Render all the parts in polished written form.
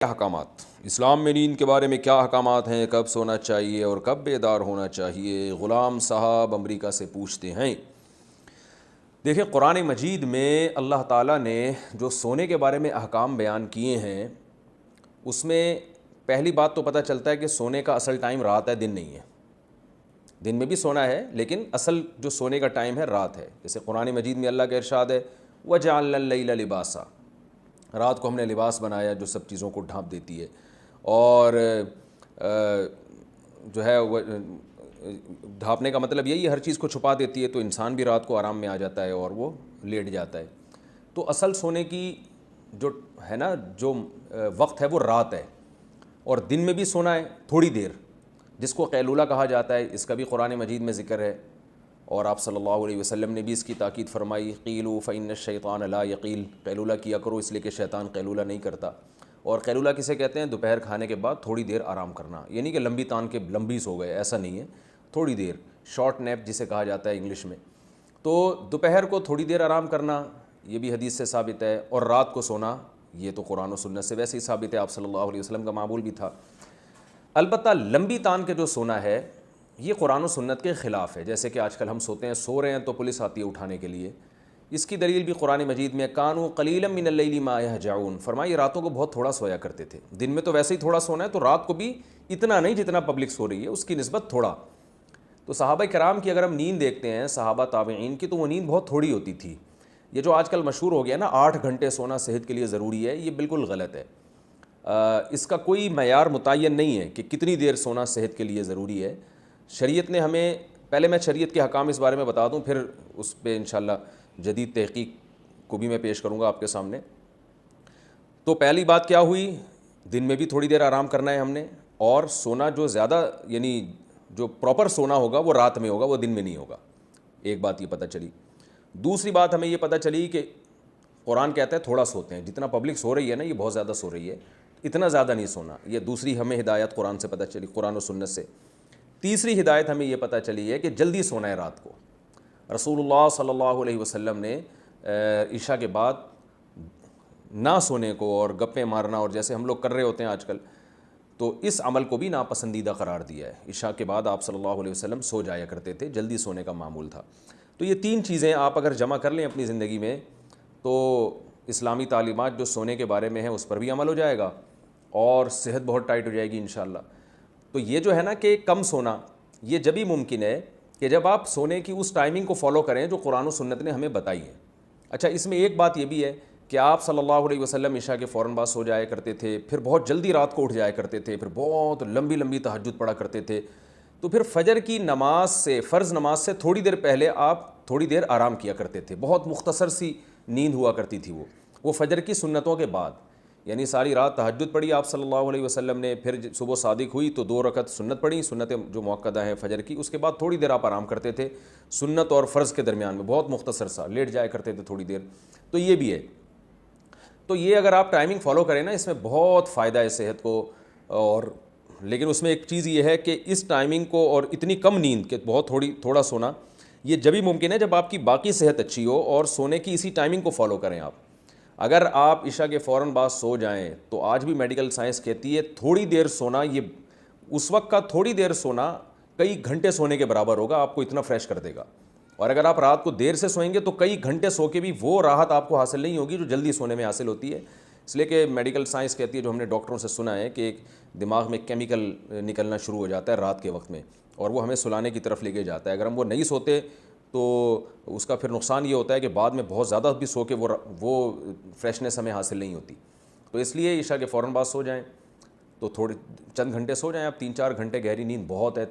احکامات اسلام میں نیند کے بارے میں کیا احکامات ہیں، کب سونا چاہیے اور کب بیدار ہونا چاہیے؟ غلام صاحب امریکہ سے پوچھتے ہیں۔ دیکھیں، قرآن مجید میں اللہ تعالیٰ نے جو سونے کے بارے میں احکام بیان کیے ہیں اس میں پہلی بات تو پتہ چلتا ہے کہ سونے کا اصل ٹائم رات ہے، دن نہیں ہے۔ دن میں بھی سونا ہے لیکن اصل جو سونے کا ٹائم ہے رات ہے۔ جیسے قرآن مجید میں اللہ کا ارشاد ہے وَجَعَلْنَا اللَّيْلَ لِبَاسًا، رات کو ہم نے لباس بنایا جو سب چیزوں کو ڈھانپ دیتی ہے، اور جو ہے ڈھانپنے کا مطلب یہی ہے ہر چیز کو چھپا دیتی ہے، تو انسان بھی رات کو آرام میں آ جاتا ہے اور وہ لیٹ جاتا ہے۔ تو اصل سونے کی جو ہے نا جو وقت ہے وہ رات ہے، اور دن میں بھی سونا ہے تھوڑی دیر، جس کو قیلولہ کہا جاتا ہے، اس کا بھی قرآن مجید میں ذکر ہے، اور آپ صلی اللہ علیہ وسلم نے بھی اس کی تاکید فرمائی، قیلوا فإن الشیطان لا یقیل، قیلولہ کیا کرو اس لیے کہ شیطان قیلولہ نہیں کرتا۔ اور قیلولہ کسے کہتے ہیں؟ دوپہر کھانے کے بعد تھوڑی دیر آرام کرنا، یعنی کہ لمبی تان کے لمبی سو گئے، ایسا نہیں ہے، تھوڑی دیر، شارٹ نیپ جسے کہا جاتا ہے انگلش میں۔ تو دوپہر کو تھوڑی دیر آرام کرنا یہ بھی حدیث سے ثابت ہے، اور رات کو سونا یہ تو قرآن و سنت سے ویسے ہی ثابت ہے، آپ صلی اللہ علیہ وسلم کا معمول بھی تھا۔ البتہ لمبی تان کے جو سونا ہے یہ قرآن و سنت کے خلاف ہے، جیسے کہ آج کل ہم سوتے ہیں، سو رہے ہیں تو پولیس آتی ہے اٹھانے کے لیے۔ اس کی دلیل بھی قرآن مجید میں کانوا قلیلا من اللیل ما یہجعون، فرمایا یہ راتوں کو بہت تھوڑا سویا کرتے تھے۔ دن میں تو ویسے ہی تھوڑا سونا ہے، تو رات کو بھی اتنا نہیں جتنا پبلک سو رہی ہے، اس کی نسبت تھوڑا۔ تو صحابہ کرام کی اگر ہم نیند دیکھتے ہیں، صحابہ تابعین کی، تو وہ نیند بہت تھوڑی ہوتی تھی۔ یہ جو آج کل مشہور ہو گیا نا 8 گھنٹے سونا صحت کے لیے ضروری ہے، یہ بالکل غلط ہے۔ اس کا کوئی معیار متعین نہیں ہے کہ کتنی دیر سونا صحت کے لیے ضروری ہے۔ شریعت نے ہمیں، پہلے میں شریعت کے حکام اس بارے میں بتا دوں، پھر اس پہ انشاءاللہ جدید تحقیق کو بھی میں پیش کروں گا آپ کے سامنے۔ تو پہلی بات کیا ہوئی؟ دن میں بھی تھوڑی دیر آرام کرنا ہے ہم نے، اور سونا جو زیادہ یعنی جو پراپر سونا ہوگا وہ رات میں ہوگا، وہ دن میں نہیں ہوگا۔ ایک بات یہ پتہ چلی۔ دوسری بات ہمیں یہ پتہ چلی کہ قرآن کہتا ہے تھوڑا سوتے ہیں، جتنا پبلک سو رہی ہے نا یہ بہت زیادہ سو رہی ہے، اتنا زیادہ نہیں سونا۔ یہ دوسری ہمیں ہدایت قرآن سے پتہ چلی، قرآن و سنت سے۔ تیسری ہدایت ہمیں یہ پتہ چلی ہے کہ جلدی سونا ہے رات کو۔ رسول اللہ صلی اللہ علیہ وسلم نے عشاء کے بعد نہ سونے کو اور گپیں مارنا، اور جیسے ہم لوگ کر رہے ہوتے ہیں آج کل، تو اس عمل کو بھی ناپسندیدہ قرار دیا ہے۔ عشاء کے بعد آپ صلی اللہ علیہ وسلم سو جایا کرتے تھے، جلدی سونے کا معمول تھا۔ تو یہ 3 چیزیں آپ اگر جمع کر لیں اپنی زندگی میں، تو اسلامی تعلیمات جو سونے کے بارے میں ہیں اس پر بھی عمل ہو جائے گا، اور صحت بہت ٹائٹ ہو جائے گی انشاءاللہ۔ تو یہ جو ہے نا کہ کم سونا، یہ جب ہی ممکن ہے کہ جب آپ سونے کی اس ٹائمنگ کو فالو کریں جو قرآن و سنت نے ہمیں بتائی ہے۔ اچھا، اس میں ایک بات یہ بھی ہے کہ آپ صلی اللہ علیہ وسلم عشاء کے فوراً بعد سو جایا کرتے تھے، پھر بہت جلدی رات کو اٹھ جایا کرتے تھے، پھر بہت لمبی لمبی تہجد پڑھا کرتے تھے۔ تو پھر فجر کی نماز سے، فرض نماز سے تھوڑی دیر پہلے آپ تھوڑی دیر آرام کیا کرتے تھے، بہت مختصر سی نیند ہوا کرتی تھی وہ فجر کی سنتوں کے بعد، یعنی ساری رات تہجد پڑھی آپ صلی اللہ علیہ وسلم نے، پھر صبح صادق ہوئی تو 2 رکعت سنت پڑھی، سنت جو مؤکدہ ہیں فجر کی، اس کے بعد تھوڑی دیر آپ آرام کرتے تھے سنت اور فرض کے درمیان میں، بہت مختصر سا لیٹ جایا کرتے تھے تھوڑی دیر۔ تو یہ بھی ہے، تو یہ اگر آپ ٹائمنگ فالو کریں نا، اس میں بہت فائدہ ہے صحت کو۔ اور لیکن اس میں ایک چیز یہ ہے کہ اس ٹائمنگ کو اور اتنی کم نیند کہ بہت تھوڑا سونا، یہ جب ہی ممکن ہے جب آپ کی باقی صحت اچھی ہو، اور سونے کی اسی ٹائمنگ کو فالو کریں آپ۔ اگر آپ عشاء کے فوراً بعد سو جائیں تو آج بھی میڈیکل سائنس کہتی ہے تھوڑی دیر سونا، یہ اس وقت کا تھوڑی دیر سونا کئی گھنٹے سونے کے برابر ہوگا، آپ کو اتنا فریش کر دے گا۔ اور اگر آپ رات کو دیر سے سوئیں گے تو کئی گھنٹے سو کے بھی وہ راحت آپ کو حاصل نہیں ہوگی جو جلدی سونے میں حاصل ہوتی ہے۔ اس لیے کہ میڈیکل سائنس کہتی ہے، جو ہم نے ڈاکٹروں سے سنا ہے، کہ ایک دماغ میں کیمیکل نکلنا شروع ہو جاتا ہے رات کے وقت میں، اور وہ ہمیں سلانے کی طرف لے کے جاتا ہے۔ اگر ہم وہ نہیں سوتے تو اس کا پھر نقصان یہ ہوتا ہے کہ بعد میں بہت زیادہ بھی سو کے وہ فریشنس ہمیں حاصل نہیں ہوتی۔ تو اس لیے عشاء کے فوراً بعد سو جائیں، تو تھوڑے چند گھنٹے سو جائیں آپ، 3-4 گھنٹے گہری نیند بہت ہے،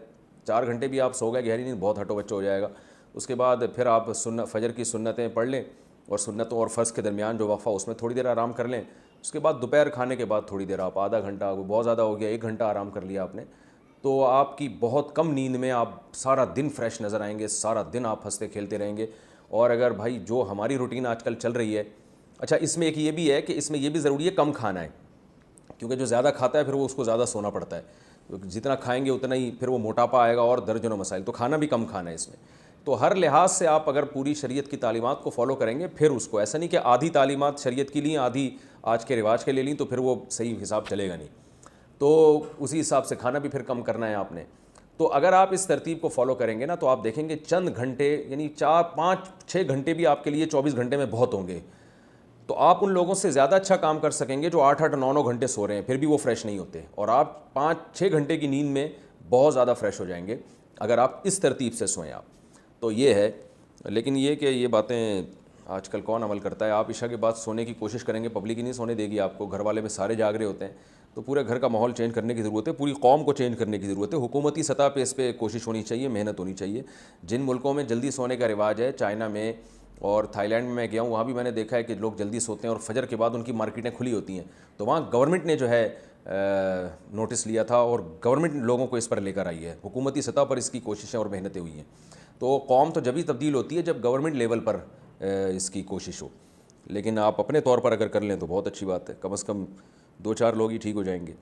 4 گھنٹے بھی آپ سو گئے گہری نیند بہت ہٹو بچو ہو جائے گا۔ اس کے بعد پھر آپ فجر کی سنتیں پڑھ لیں، اور سنتوں اور فرض کے درمیان جو وقفہ اس میں تھوڑی دیر آرام کر لیں۔ اس کے بعد دوپہر کھانے کے بعد تھوڑی دیر آپ آدھا گھنٹہ، وہ بہت زیادہ ہو گیا 1 گھنٹہ آرام کر لیا آپ نے، تو آپ کی بہت کم نیند میں آپ سارا دن فریش نظر آئیں گے، سارا دن آپ ہنستے کھیلتے رہیں گے۔ اور اگر بھائی جو ہماری روٹین آج کل چل رہی ہے، اچھا اس میں ایک یہ بھی ہے کہ اس میں یہ بھی ضروری ہے کم کھانا ہے، کیونکہ جو زیادہ کھاتا ہے پھر وہ اس کو زیادہ سونا پڑتا ہے، جتنا کھائیں گے اتنا ہی پھر وہ موٹاپا آئے گا اور درجنوں مسائل، تو کھانا بھی کم کھانا ہے اس میں۔ تو ہر لحاظ سے آپ اگر پوری شریعت کی تعلیمات کو فالو کریں گے پھر اس کو، ایسا نہیں کہ آدھی تعلیمات شریعت کی لیں آدھی آج کے رواج کے لے لیں تو پھر وہ صحیح حساب چلے گا نہیں، تو اسی حساب سے کھانا بھی پھر کم کرنا ہے آپ نے۔ تو اگر آپ اس ترتیب کو فالو کریں گے نا تو آپ دیکھیں گے چند گھنٹے یعنی 4 5 6 گھنٹے بھی آپ کے لیے 24 گھنٹے میں بہت ہوں گے، تو آپ ان لوگوں سے زیادہ اچھا کام کر سکیں گے جو 8 8 9 9 گھنٹے سو رہے ہیں پھر بھی وہ فریش نہیں ہوتے، اور آپ 5 6 گھنٹے کی نیند میں بہت زیادہ فریش ہو جائیں گے اگر آپ اس ترتیب سے سوئیں آپ۔ تو یہ ہے، لیکن یہ کہ یہ باتیں آج کل کون عمل کرتا ہے؟ آپ عشاء کے بعد سونے کی کوشش کریں گے، پبلک ہی نہیں سونے دے گی آپ کو، گھر والے میں سارے جاگ رہے ہوتے ہیں، تو پورے گھر کا ماحول چینج کرنے کی ضرورت ہے، پوری قوم کو چینج کرنے کی ضرورت ہے، حکومتی سطح پہ اس پہ کوشش ہونی چاہیے، محنت ہونی چاہیے۔ جن ملکوں میں جلدی سونے کا رواج ہے، چائنا میں اور تھائی لینڈ میں گیا ہوں، وہاں بھی میں نے دیکھا ہے کہ لوگ جلدی سوتے ہیں اور فجر کے بعد ان کی مارکیٹیں کھلی ہوتی ہیں، تو وہاں گورنمنٹ نے جو ہے نوٹس لیا تھا اور گورنمنٹ لوگوں کو اس پر لے کر آئی ہے، حکومتی سطح پر اس کی کوششیں اور محنتیں ہوئی ہیں۔ تو قوم تو جبھی تبدیل ہوتی ہے جب گورنمنٹ لیول پر اس کی کوشش ہو، لیکن آپ اپنے طور پر اگر کر لیں تو بہت اچھی بات ہے، کم از کم 2 4 لوگ ہی ٹھیک ہو جائیں گے۔